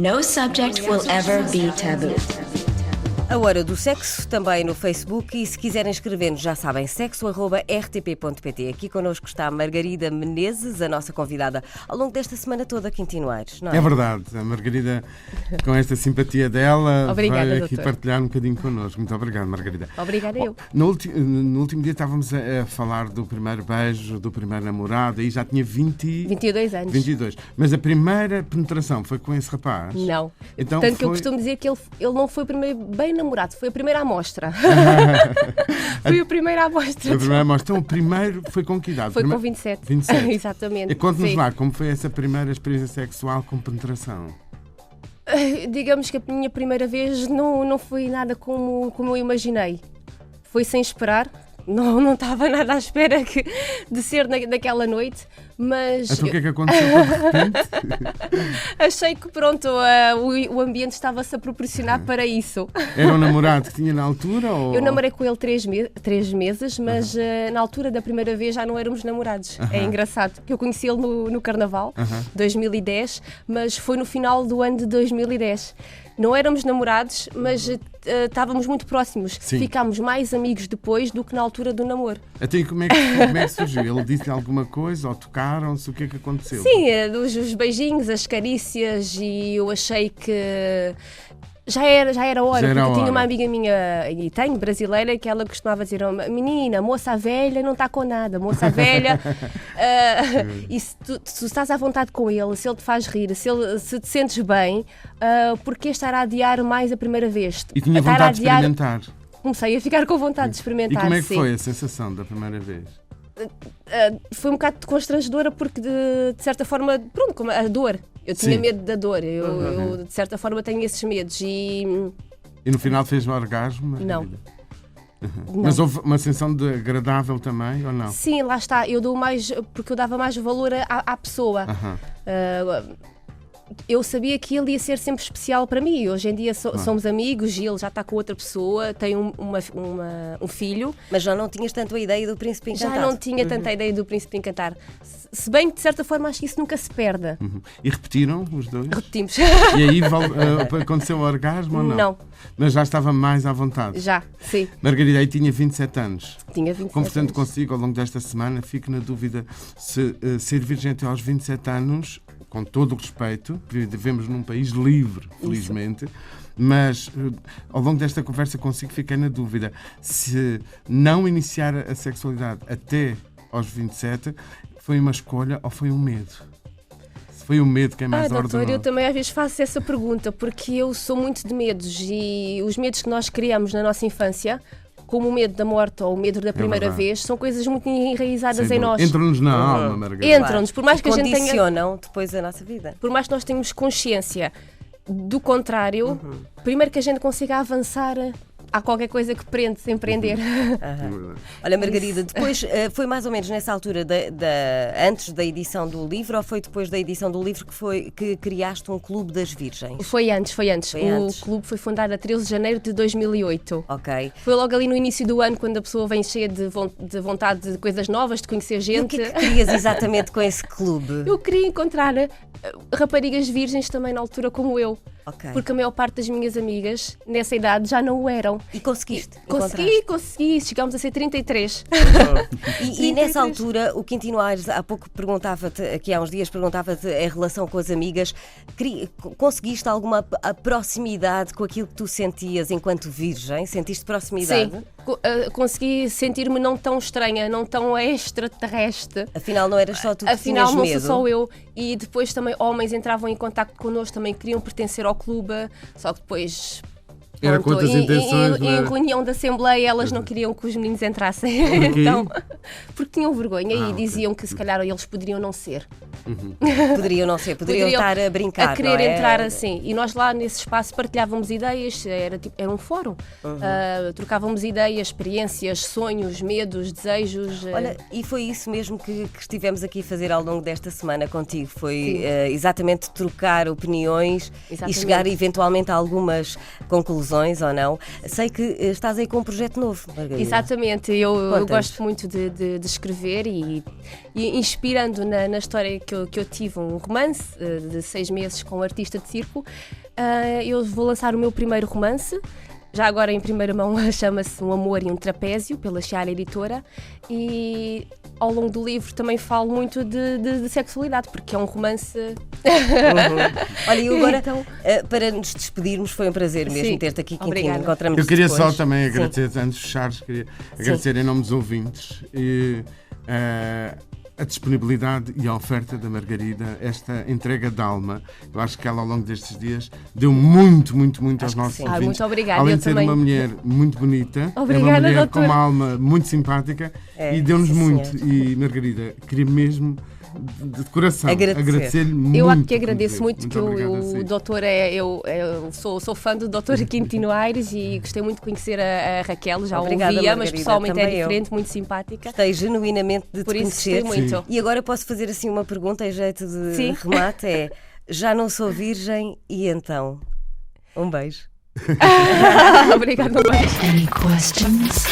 No subject will ever be taboo. A Hora do Sexo, também no Facebook, e se quiserem escrever-nos, já sabem, sexo@rtp.pt. Aqui connosco está a Margarida Menezes, a nossa convidada ao longo desta semana toda, Quintino Aires, não é? É verdade, a Margarida, com esta simpatia dela, Obrigada, vai aqui doutor. partilhar um bocadinho connosco. Muito obrigado, Margarida. Obrigada eu. No último dia estávamos a falar do primeiro beijo, do primeiro namorado, e já tinha 22 anos. 22. Mas a primeira penetração foi com esse rapaz? Não. Então Tanto que eu foi- costumo dizer que ele não foi o primeiro bem namorado, foi a primeira amostra. Foi a primeira amostra. A primeira amostra. Então o primeiro foi com que idade? Foi com 27. 27. Exatamente. E conte-nos Sim. lá, como foi essa primeira experiência sexual com penetração? Digamos que a minha primeira vez não foi nada como eu imaginei. Foi sem esperar. Não estava nada à espera de ser naquela noite, mas Então o que é que aconteceu de repente? achei que pronto, o ambiente estava-se a proporcionar para isso. Era um namorado que tinha na altura? Ou... Eu namorei com ele 3 meses, mas na altura da primeira vez já não éramos namorados. É engraçado, porque eu conheci ele no Carnaval, 2010, mas foi no final do ano de 2010. Não éramos namorados, mas estávamos muito próximos. Sim. Ficámos mais amigos depois do que na altura do namoro. Até aí, como é que surgiu? Ele disse alguma coisa ou tocaram-se? O que é que aconteceu? Sim, os beijinhos, as carícias, e eu achei que já era hora, Já era porque a tinha hora. uma amiga minha, e tenho, brasileira, que ela costumava dizer: menina, moça velha não está com nada, moça velha. E se tu estás à vontade com ele, se ele te faz rir, se te sentes bem, porque estar a adiar mais a primeira vez? E tinha Estar a vontade de adiar- experimentar. Comecei a ficar com vontade de E experimentar. como é que sim. foi a sensação da primeira vez? Foi um bocado constrangedora porque de certa forma, pronto, como a dor. Eu tinha Sim. medo da dor, eu de certa forma tenho esses medos E no final fez o orgasmo? Margarida? Não. Mas houve uma sensação de agradável também, ou não? sim, lá está, eu dou mais, porque eu dava mais valor à pessoa. Aham. Eu sabia que ele ia ser sempre especial para mim. Hoje em dia somos amigos e ele já está com outra pessoa, tem um filho. Mas já não tinhas tanto a ideia do Príncipe Encantado? Já não tinha tanta ideia do Príncipe Encantar. Se bem que de certa forma acho que isso nunca se perde. Uhum. E repetiram os dois? Repetimos. E aí aconteceu o orgasmo ou não? Não. Mas já estava mais à vontade? Já, sim. Margarida aí tinha 27 anos. Tinha 27 Conversando anos. consigo ao longo desta semana, fico na dúvida se ser virgem até aos 27 anos, com todo o respeito, porque vivemos num país livre, felizmente, mas ao longo desta conversa consigo ficar na dúvida se não iniciar a sexualidade até aos 27 foi uma escolha ou foi um medo? Se foi o medo que é mais Doutor, ordenado. eu também às vezes faço essa pergunta porque eu sou muito de medos, e os medos que nós criamos na nossa infância, como o medo da morte ou o medo da primeira verdade. vez, são coisas muito enraizadas Sem em nós. dúvida. Entram-nos na alma, Margarida. Entram-nos, por mais que a gente tenha, Condicionam depois a nossa vida. por mais que nós tenhamos consciência do contrário, primeiro que a gente consiga avançar, há qualquer coisa que prende sem prender. Olha, Margarida, depois foi mais ou menos nessa altura, antes da edição do livro, ou foi depois da edição do livro que criaste um clube das virgens? Foi antes. Foi antes. O clube foi fundado a 13 de janeiro de 2008. Ok. Foi logo ali no início do ano, quando a pessoa vem cheia de vontade de coisas novas, de conhecer E o gente. que é que querias exatamente com esse clube? Eu queria encontrar raparigas virgens também na altura como eu. Ok. Porque a maior parte das minhas amigas nessa idade já não o eram. E conseguiste? Consegui. Chegámos a ser 33. E nessa altura, o Quintino Aires há pouco perguntava-te, aqui há uns dias perguntava-te em relação com as amigas, conseguiste alguma proximidade com aquilo que tu sentias enquanto virgem? Sentiste proximidade? Sim. Consegui sentir-me não tão estranha, não tão extraterrestre. Afinal, não eras só tu que Afinal, tinhas não medo? sou só eu. E depois também homens entravam em contacto connosco, também queriam pertencer ao clube, só que depois... Era com outras intenções, não em era? reunião da Assembleia elas não queriam que os meninos entrassem. Porquê? Então, porque tinham vergonha e ok. diziam que se calhar eles poderiam não ser. Poderiam não ser, poderiam estar a brincar, a querer não é? entrar assim. E nós lá nesse espaço partilhávamos ideias, era um fórum. Trocávamos ideias, experiências, sonhos, medos, desejos. Olha, e foi isso mesmo que estivemos aqui a fazer ao longo desta semana contigo. Foi exatamente trocar opiniões e Exatamente. chegar eventualmente a algumas conclusões desilusões ou não. Sei que estás aí com um projeto novo, Margarida. Exatamente, eu Conta-nos. gosto muito de escrever e inspirando na história que eu tive, um romance de 6 meses com um artista de circo, eu vou lançar o meu primeiro romance. Já agora em primeira mão chama-se Um Amor e um Trapézio, pela Chiara Editora, e ao longo do livro também falo muito de sexualidade, porque é um romance... Olha, e agora, Então- para nos despedirmos, foi um prazer mesmo Sim. ter-te aqui, Quintino. Obrigada. Encontramos Eu queria depois. só também Sim. agradecer, antes de fechares, queria agradecer em nome dos ouvintes a disponibilidade e a oferta da Margarida, esta entrega de alma. Eu acho que ela, ao longo destes dias, deu muito aos Acho que nossos sim. ouvintes. Muito obrigada. Além Eu de ser também. uma mulher muito bonita, é uma Obrigada, mulher doutora. com uma alma muito simpática É, e deu-nos sim, muito. senhor. E, Margarida, queria mesmo, de coração, Agradecer. agradecer-lhe muito. Eu que agradeço muito, que obrigado a si. o doutor eu sou fã do doutor Quintino Aires e gostei muito de conhecer a Raquel, já Obrigada, ouvia, mas Margarida, pessoalmente é também eu. diferente, muito simpática. Gostei genuinamente de Por te isso gostei conhecer. muito. E agora posso fazer assim uma pergunta em jeito de Sim. remate: já não sou virgem e então? Um beijo. Obrigada, um beijo. Any questions?